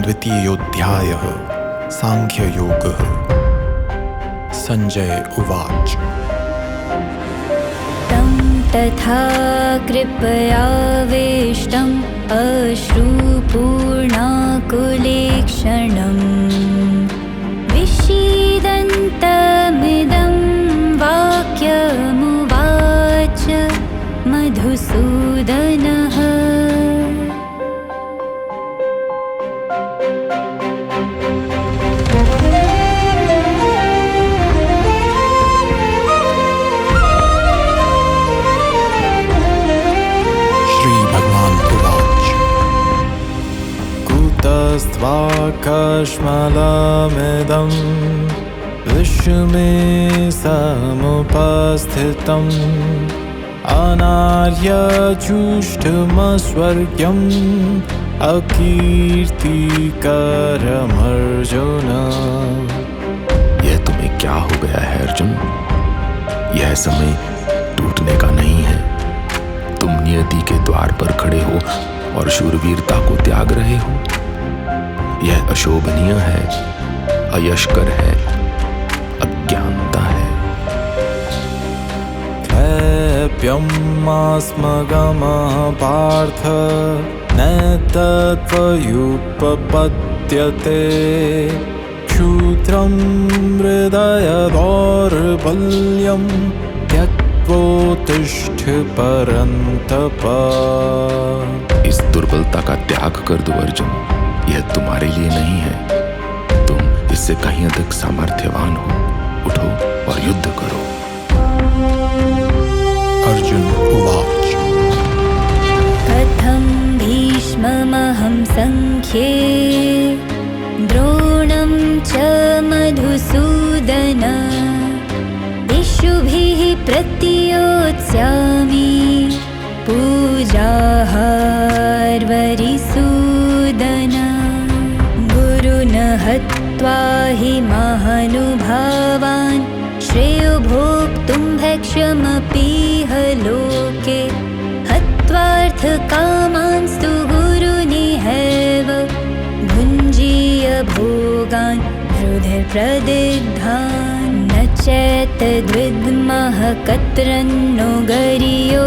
द्वितीयोऽध्यायः सांख्ययोगः। संजय उवाच। तं तथा कृपयावेष्टम् अश्रुपूर्णाकुलेक्षणम् विषीदन्तमिदं वाक्यमुवाच मधुसूदनः। कश्मलमिदं विश्वमे समुपस्थितम् अनार्यजुष्टमस्वर्ग्यम् अकीर्तिकरमर्जुन। यह तुम्हें क्या हो गया है अर्जुन? यह समय टूटने का नहीं है। तुम नियति के द्वार पर खड़े हो और शूरवीरता को त्याग रहे हो। यह अशोभनीय है, अयशकर है, अज्ञानता है। क्षैप्यमास्मगमः पार्थ नैतत्त्वयुपपद्यते क्षुद्रं हृदय दौर्बल्यं त्यक्त्वोत्तिष्ठ परन्तप। इस दुर्बलता का त्याग कर दो अर्जुन, यह तुम्हारे लिए नहीं है। तुम इससे कहीं अधिक सामर्थ्यवान हो। उठो और युद्ध करो। अर्जुन उवाच। कथं भीष्ममहं संख्ये द्रोणं च मधुसूदन दिशुभिः प्रतियोत्स्यामि पूजाहार्वरिसूदन। गुरुन् हत्वा हि महानुभावान् श्रेयो भोक्तुं भैक्ष्यमपीह लोके। हत्वार्थकामांस्तु गुरुनिहैव भुञ्जीय भोगान् हृदयप्रदिग्धान्। न चैतद्विद्मः कतरन्नो गरियो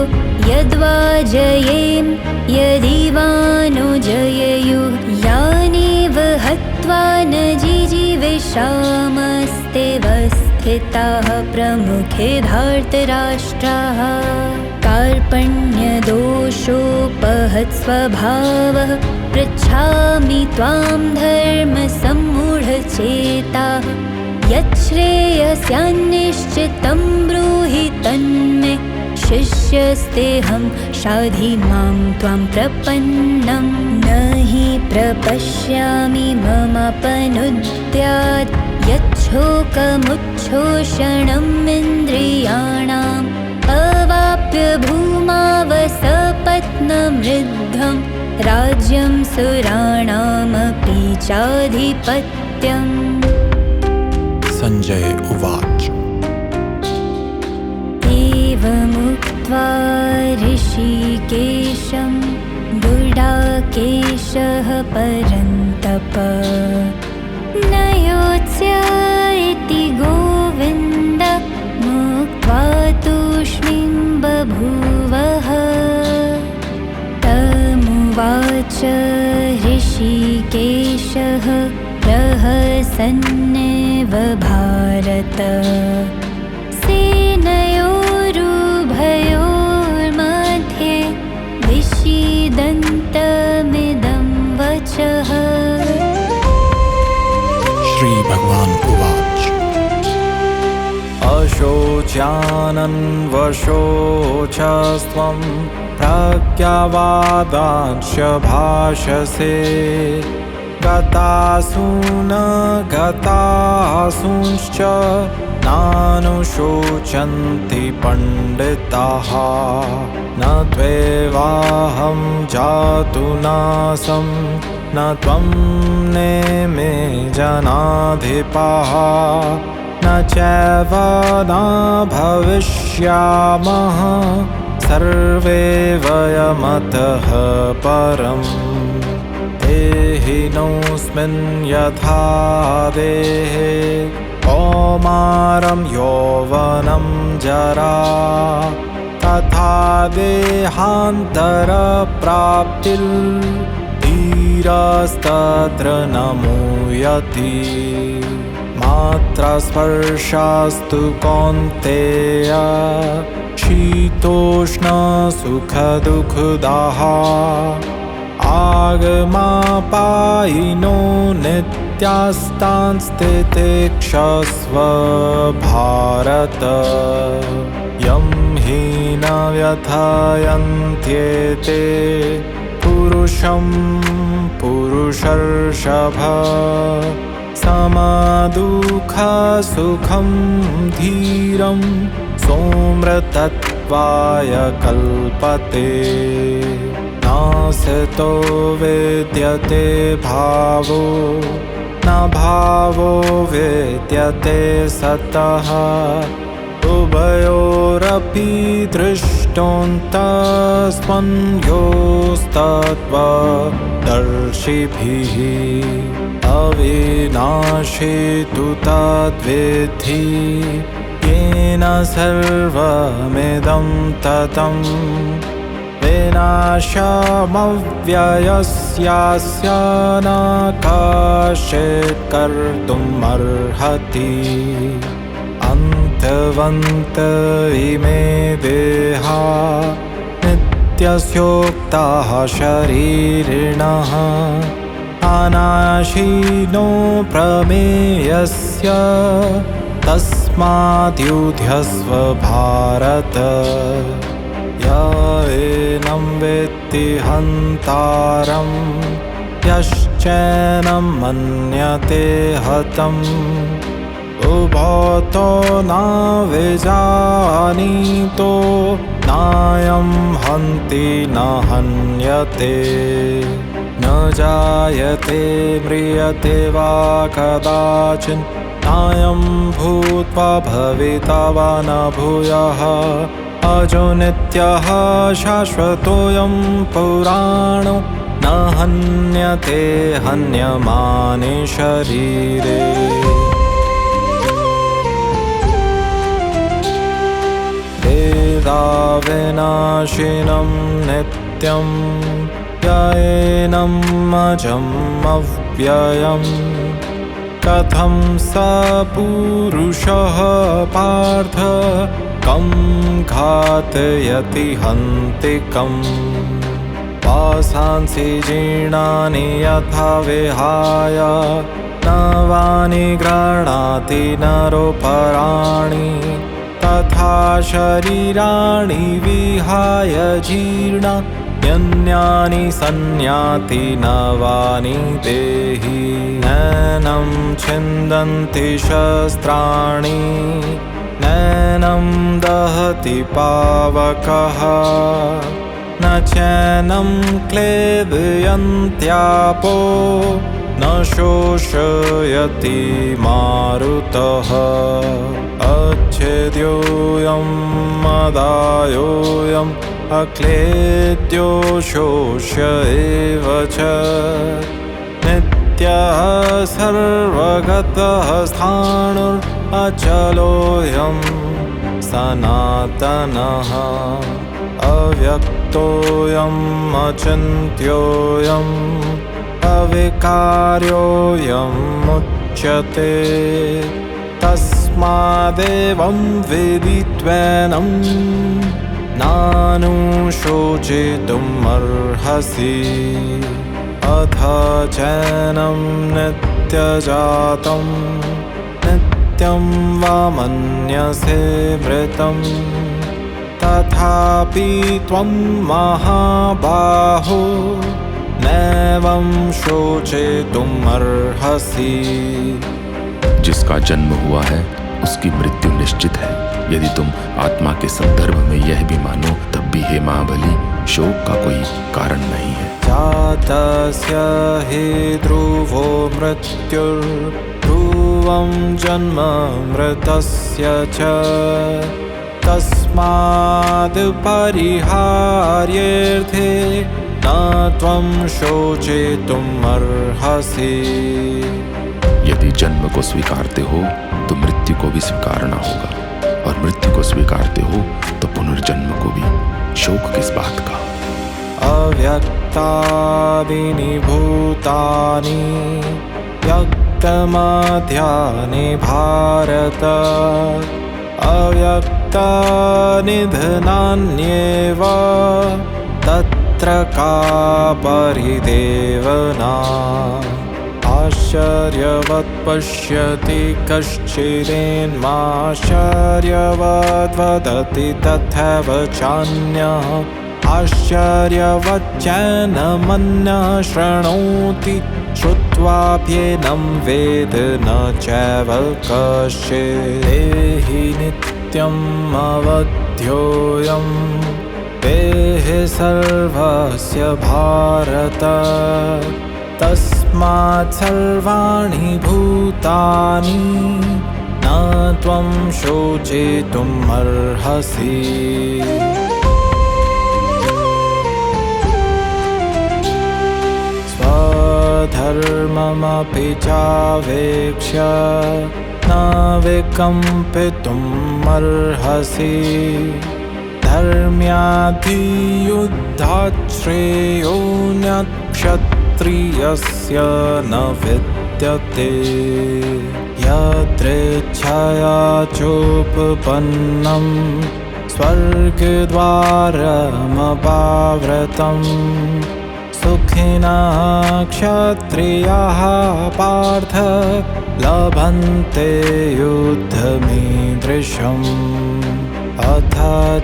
यद्वा जयेम यदि वा नो जयेयुः। यानेव हत्वा न जिजीविषामस्ते वस्थिताः प्रमुखे धार्तराष्ट्राः। कार्पण्यदोषोपहत्स्वभावः पृच्छामि त्वां धर्मसम्मूढचेताः। यच्छ्रेयस्यान्निश्चितं ब्रूहि तन्मे शिष्यस्तेऽहं शाधि मां त्वां प्रपन्नम्। न हि प्रपश्यामि ममापनुद्यात् यच्छोकमुच्छोषणम् इन्द्रियाणाम्। अवाप्य भूमावसपत्नमृद्धं राज्यं सुराणामपि चाधिपत्यम्। संजय उवाच। एवमुक्त्वा ऋषिकेशं गुडाकेशः परन्तप न योत्स्य इति गोविन्द मुक्त्वा तूष्णीं बभूवः। तमुवाच ऋषिकेशः प्रहसन्नेव भारत। सेनयोरुभयोर्मध्ये विषीदन्तमिदं वचः। श्री भगवान उवाच। अशोच्यानन्वशोचस्त्वं प्रज्ञावादांश्च भाषसे। गतासून गतासूंश्च नानुशोचन्ति पण्डिताः। न त्वेवाहं जातु नासं न त्वं नेमे जनाधिपाः। न चैव न भविष्यामः सर्वे वयमतः परम्। देहि देहिनोऽस्मिन् यथा देहे कौमारं यौवनं जरा तथा देहान्तरप्राप्तिर्धीरस्तत्र न मुह्यति मात्रस्पर्शास्तु कौन्तेय शीतोष्णसुखदुःखदाः आगमापायिनो नित्यास्तांस्तितिक्षस्व भारत यं हि न व्यथयन्त्येते पुरुषं पुरुषर्षभ समदुःखसुखं धीरं सोमृतत्वाय कल्पते नासतो विद्यते भावो न भावो विद्यते सतः उभयोरपि दृष्टोऽन्तस्त्वन्योस्तत्त्वदर्शिभिः अविनाशी तु तद्विद्धि येन सर्वमिदं ततं विनाशमव्ययस्यास्य न कश्चित् कर्तुमर्हति अन्तवन्त इमे देहा नित्यस्योक्ताः शरीरिणः अनाशिनो प्रमेयस्य तस्माद्युध्यस्व भारत य एनं वेत्ति हन्तारं यश्चैनं मन्यते हतम् उभौतो न विजानीतो नायं हन्ति न हन्यते न जायते म्रियते वा कदाचित् नायं भूत्वा भविता वा न भूयः अजो नित्यः शाश्वतोऽयं पुराणो न हन्यते हन्यमाने शरीरे वेदाविनाशिनं नित्यं येनम् अजम् अव्ययम् कथं स पुरुषः पार्थ कं घातयति हन्तिकम् वासांसि जीर्णानि यथा विहाय नवानि गृह्णाति नरोपराणि तथा शरीराणि विहाय जीर्णान्यानि संयाति नवानि देहि नैनं छिन्दन्ति शस्त्राणि नैनं दहति पावकः न चैनं क्लेदयन्त्यापो न शोषयति मारुतः अच्छेद्योऽयं मदायोऽयम् अक्लेद्यो शोष्य एव च नित्यः सर्वगतः स्थाणुरचलोऽयं सनातनः अव्यक्तोऽयम् अचिन्त्योऽयम् अविकार्योऽयम् उच्यते तस्मादेवं विदित्वैनं नानुशोचितुमर्हसि अथ चैनं नित्यजातं नित्यं वा मन्यसे मृतं तथापि त्वं महाबाहो नैवं शोचितुमर्हसि। जिसका जन्म हुआ है उसकी मृत्यु निश्चित है। यदि तुम आत्मा के संदर्भ में यह भी मानो तब भी हे महाबली शोक का कोई कारण नहीं है। जातस्य हि ध्रुवो मृत्युर्ध्रुवं जन्म मृतस्य च तस्माद् परिहार्येऽर्थे न त्वं शोचितुमर्हसि। यदि जन्म को स्वीकारते हो तो मृत्यु को भी स्वीकारना होगा, और मृत्यु को स्वीकारते हो तो पुनर्जन्म को भी। शोक किस बात का? अव्यक्तादीनि भूतानि व्यक्तमध्यानि भारत, अव्यक्तनिधनान्येव तत्र का परिदेवना। आश्चर्यवत् पश्यति कश्चिदेन्माश्चर्यवद् वदति तथैव चान्यः, आश्चर्यवच्चैनमन्यः शृणोति श्रुत्वाप्येनं वेद न चैव कश्चित्। देहि नित्यम् अवध्योऽयं देहि सर्वस्य भारत, तस्मात् सर्वाणि भूतानि न त्वं शोचितुमर्हसि। स्वधर्ममपि चावेक्ष्य न विकम्पितुमर्हसि, धर्म्याधियुद्धात् श्रेयोऽन्यत्क्षत्रियस्य न विद्यते। यदृच्छया चोपपन्नं स्वर्गद्वारमपावृतं, सुखिनः क्षत्रियाः पार्थ लभन्ते युद्धमीदृशम्। अथ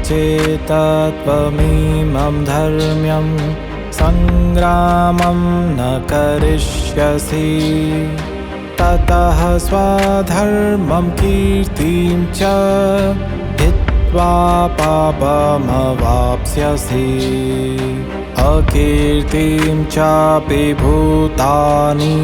चेत्त्वमिमं धर्म्यं सङ्ग्रामं न करिष्यसि, ततः स्वधर्मं कीर्तिं च हित्वा पापमवाप्स्यसि। अकीर्तिं चापि भूतानि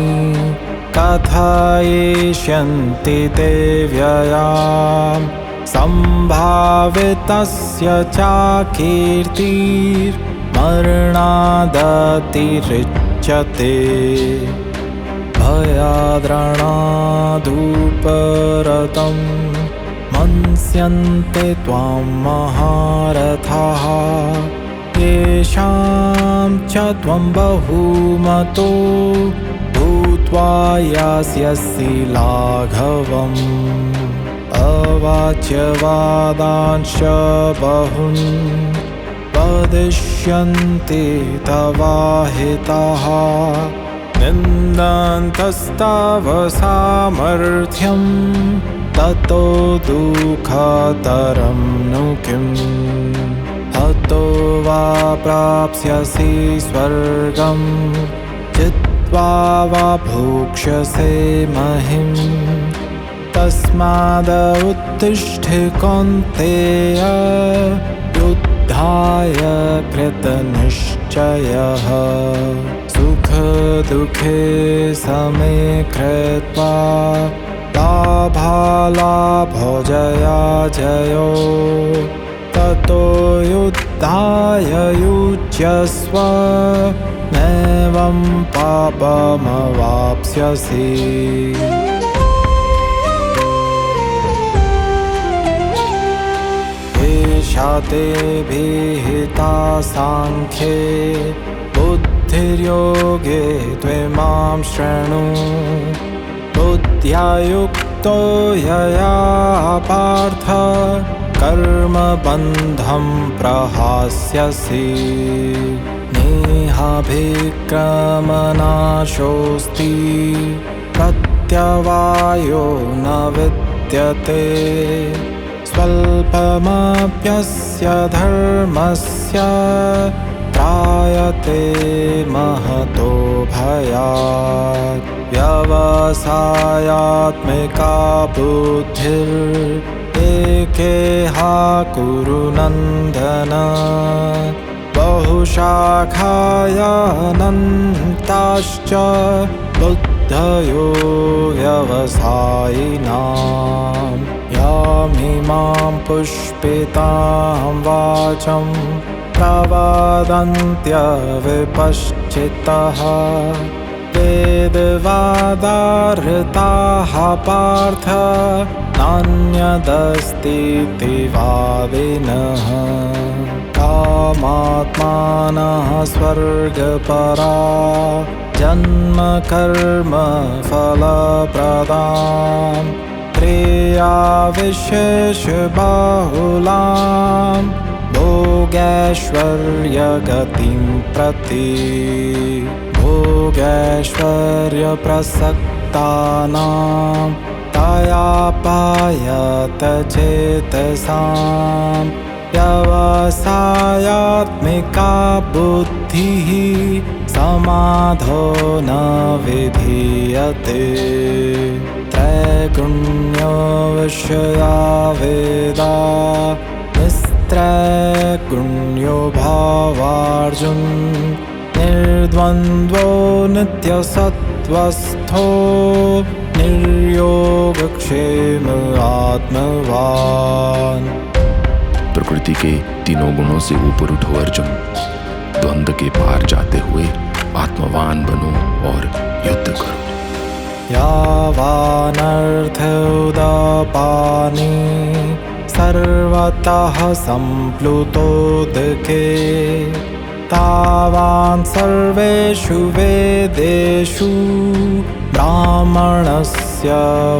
कथयिष्यन्ति ते व्ययाम्, सम्भावितस्य चाकीर्तिर्मरणादतिरिच्यते। भयाद्रणादुपरतं मन्स्यन्ते त्वां महारथाः, येषां च त्वं बहुमतो भूत्वा यास्यसि लाघवम्। अवाच्यवादांश्च बहून् वदिष्यन्ति तवाहिताः, निन्दन्तस्तव सामर्थ्यं ततो दुःखतरं नु किम्। हतो वा प्राप्स्यसि स्वर्गं, जित्वा वा भोक्ष्यसे महिम्। तस्मादुत्तिष्ठ कौन्तेय, युद्धाय कृतनिश्चयः। सुखदुःखे समे कृत्वा, लाभालाभो जयाजयो। ततो युद्धाय युज्यस्व, नैवं पापमवाप्स्यसि। एषा ते विहिता साङ्ख्ये बुद्धिर्योगे त्वमां शृणु। बुद्ध्या युक्तो यया पार्थ, कर्मबन्धं प्रहास्यसि। नेहाभिक्रमनाशोऽस्ति, प्रत्यवायो न विद्यते। स्वल्पमप्यस्य धर्मस्य, त्रायते महतो भयात्। व्यवसायात्मिका बुद्धिरेकेहा कुरु नन्दन। बहुशाखायानन्ताश्च बुद्धयो व्यवसायिनाम्। यामिमां पुष्पितां वाचं प्रवदन्त्यविपश्चितः वेदवादारताः पार्थ नान्यदस्तीति वादिनः कामात्मानः स्वर्गपरा जन्मकर्म फलप्रदां क्रियाविशेषबाहुलां भोगैश्वर्यगतिं प्रति भोगैश्वर्यप्रसक्तानां तयापायतचेतसां व्यवसायात्मिका बुद्धिः समाधो न विधीयते त्रैगुण्यो विषया वेदा निस्त्रैगुण्यो भावार्जुन निर्द्वन्द्वो नित्यसत्त्वस्थो निर्योगक्षेम आत्मवान्। प्रकृति के तीनों गुणों से ऊपर उठो अर्जुन, द्वंद्व के पार जाते हुए आत्मवान बनो और युद्ध करो। यावानर्थ उदापानि सर्वतः सम्प्लुतोदके तावान् सर्वेषु वेदेषु ब्राह्मणस्य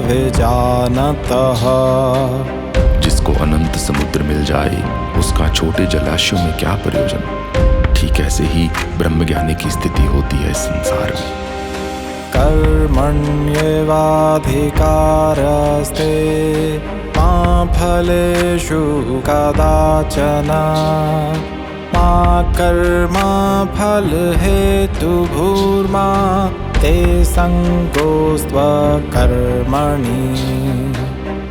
विजानतः। जिसको अनंत समुद्र मिल जाए उसका छोटे जलाशयों में क्या प्रयोजन। ठीक ऐसे ही ब्रह्मज्ञानी की स्थिति होती है इस संसार में। कर्मण्येवाधिकारस्ते मा फलेषु कदाचन मा कर्मा फलहेतुर्भूर्मा ते संगोस्त्वकर्मणि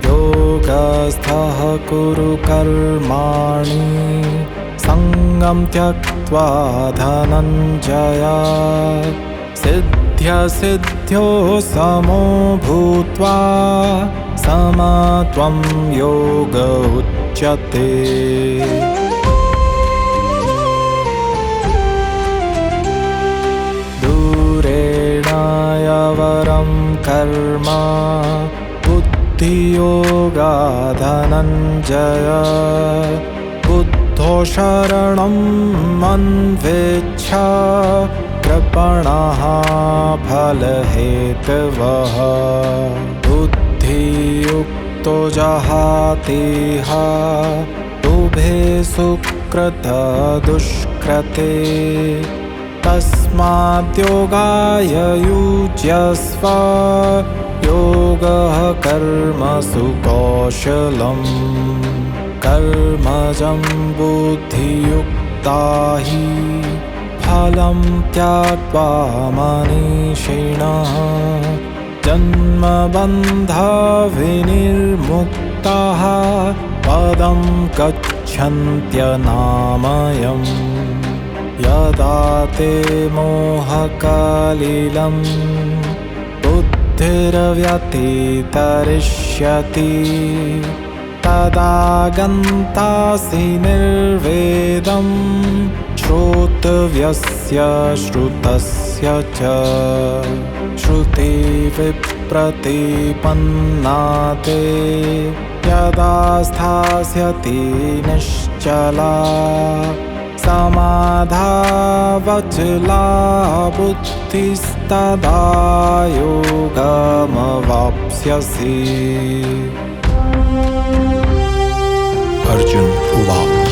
योगस्थः कुरु कर्माणि संगं त्यक्त्वा धनञ्जय सिद्ध्यसिद्ध्यो समो भूत्वा समत्वं योग उच्यते। दूरेणायवरं कर्म बुद्धियोगा धनञ्जय बुद्धो शरणं अन्वेच्छा कृपणः फलहेतवः बुद्धियुक्तो जहातिह उभे सुकृतदुष्कृते तस्माद्योगाय युज्यस्व योगः कर्मसु कौशलम् कर्मजं बुद्धियुक्ता हि फलं त्यक्त्वा मनीषिणः जन्मबन्धविनिर्मुक्ताः पदं गच्छन्त्यनामयम्। यदा ते मोहकलिलं बुद्धिर्व्यतितरिष्यति तदा गन्तासि निर्वेदं श्रोतव्यस्य श्रुतस्य च श्रुतिविप्रतिपन्ना ते यदा स्थास्यति निश्चला समाधावचला बुद्धिस्तदा योगमवाप्स्यसि। अर्जुन उवाच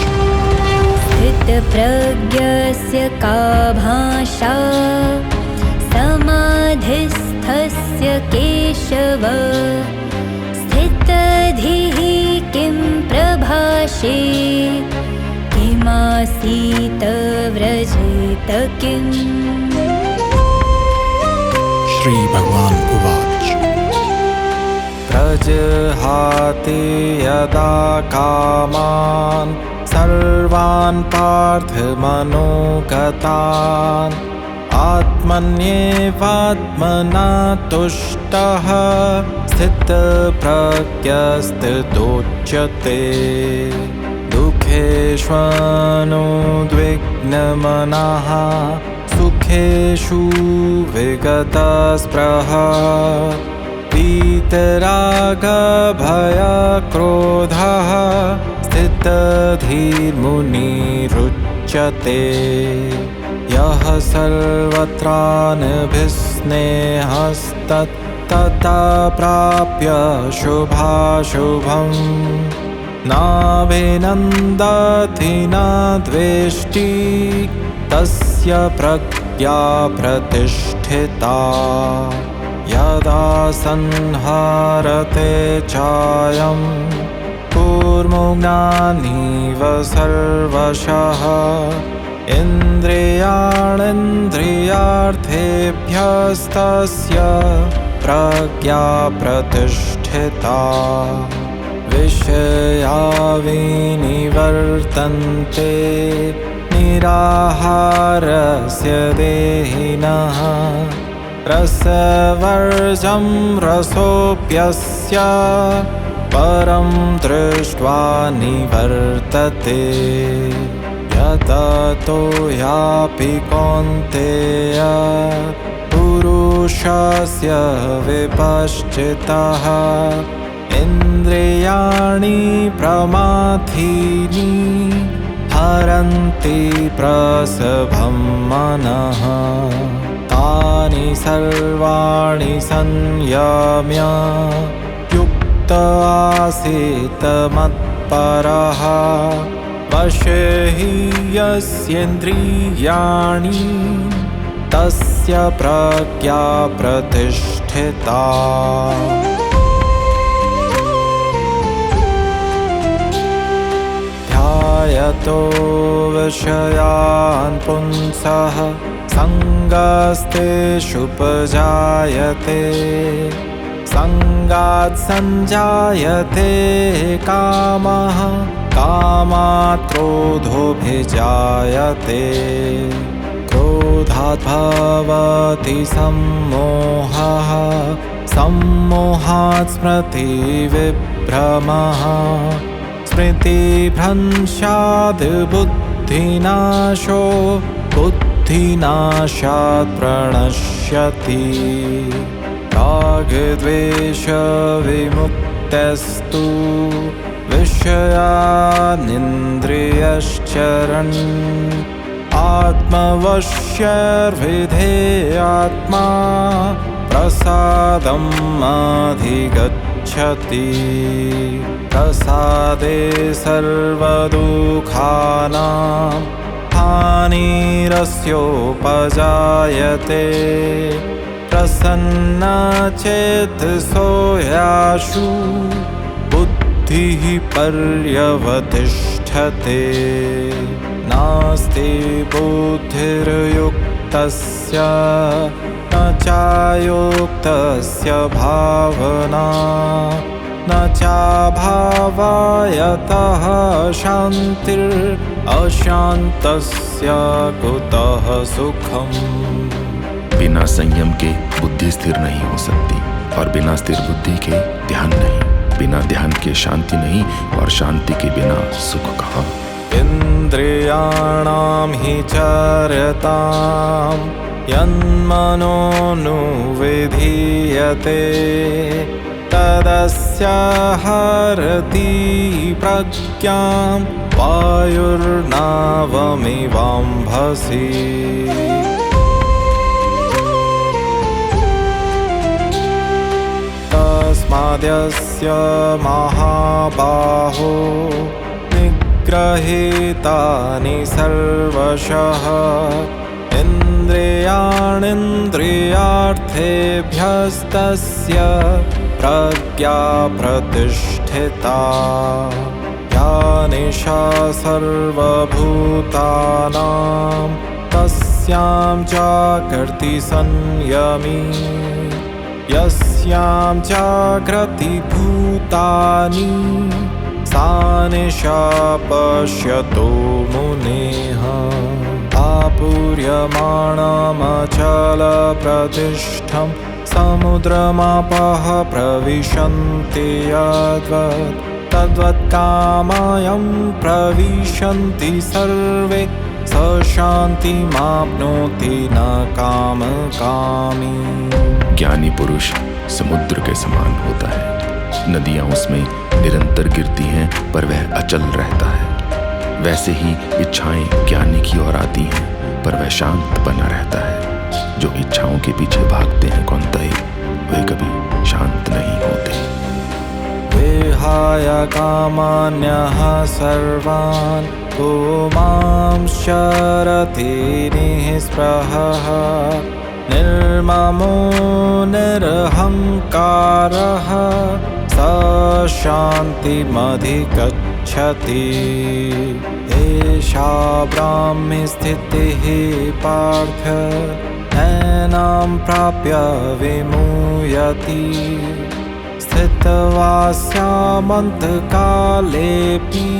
स्थितप्रज्ञस्य का भाषा समाधिस्थस्य केशव स्थितधिः किं प्रभाषे किमासीत व्रजेत किम्। श्री भगवान उवाच प्रजहाति यदा कामान् सर्वान् पार्थमनोगतान् आत्मन्येवात्मना तुष्टः स्थितप्रज्ञस्थितोच्यते। दुःखेष्वनुद्विग्नमनः सुखेषु विगतस्पृहा वीतरागभयक्रोधः स्थितधीर्मुनिरुच्यते यः सर्वत्रानभिस्नेहस्तत्तथा प्राप्य शुभाशुभम् नाभिनन्दति न द्वेष्टि तस्य प्रज्ञा प्रतिष्ठिता यदा संहरते चायं कूर्मोज्ञानीव सर्वशः इन्द्रियाणीन्द्रियार्थेभ्यस्तस्य प्रज्ञा प्रतिष्ठिता विषया विनिवर्तन्ते निराहारस्य देहिनः रसवर्जं रसोऽप्यस्य परं दृष्ट्वा निवर्तते यततो यापि कौन्तेय पुरुषस्य विपश्चितः इन्द्रियाणि प्रमाथीनि हरन्ति प्रसभं मनः तानि सर्वाणि संयम्य युक्त आसीत् मत्परः वशे हि यस्येन्द्रियाणि तस्य प्रज्ञा प्रतिष्ठिता ध्यायतो विषयान् पुंसः सङ्गस्तेषुपजायते सङ्गात् सञ्जायते कामः कामात् क्रोधोऽभिजायते क्रोधात् भवति सम्मोहः सम्मोहात् स्मृतिविभ्रमः स्मृतिभ्रंशात् बुद्धिनाशो बुद्धिनाशात् प्रणश्यति रागद्वेषविमुक्तस्तु विषयानिन्द्रियश्चरन् आत्मवश्यर्विधेयात्मा प्रसादम् अधिगच्छति प्रसादे सर्वदुःखानां हानिरस्योपजायते प्रसन्नचेतसो यासु बुद्धिः पर्यवतिष्ठते नास्ति बुद्धिर्युक्तस्य न चायुक्तस्य भावना न चाभावायतः शान्तिरशान्तस्य कुतः सुखम्। बिना संयम के बुद्धि स्थिर नहीं हो सकती और बिना स्थिर बुद्धि के ध्यान नहीं, बिना ध्यान के शांति नहीं और शांति के बिना सुख कहाँ। इन्द्रियाणां हि चर्यतां यन्मनोनुविधीयते तदस्य हरति प्रज्ञां वायुर्नावमिवाम्भसि। तस्माद्यस्य महाबाहो निग्रहीतानि सर्वशः इन्द्रियाणीन्द्रियार्थेभ्यस्तस्य प्रज्ञा प्रतिष्ठिता या निशा सर्वभूतानां तस्यां जागर्ति संयमी यस्यां जागृति भूतानि सा निशा पश्यतो मुनेः। आपूर्यमाणमचलप्रतिष्ठं समुद्रमापः प्रविशन्ति यद्वत् तद्वत्कामायं प्रविशन्ति सर्वे स शान्तिमाप्नोति न कामकामी। ज्ञानी पुरुष समुद्र के समान होता है, नदियां उसमें निरंतर गिरती हैं पर वह अचल रहता है। वैसे ही इच्छाएं ज्ञानी की ओर आती हैं पर वह शांत बना रहता है। जो इच्छाओं के पीछे भागते हैं कौन्तेय, वे कभी शांत नहीं होते। विहाय कामान्यः सर्वान् पुमांश्चरति निःस्पृहः निर्ममो निरहङ्कारः स शान्तिमधिगच्छति। एषा ब्राह्मी स्थितिः पार्थ नैनां प्राप्य विमुह्यति। स्थित्वास्यामन्तकालेऽपि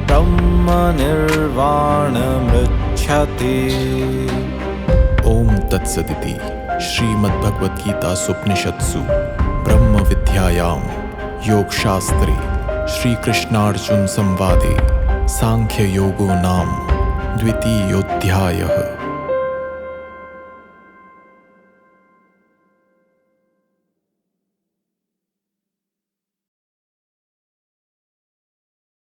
ब्रह्मनिर्वाणमृच्छति। ओम तत्सदिति श्रीमद्भगवद्गीतासूपनिषत्सु ब्रह्म विद्यायां योगशास्त्रे श्रीकृष्णार्जुन संवादे सांख्य योगो नाम द्वितीयोऽध्यायः।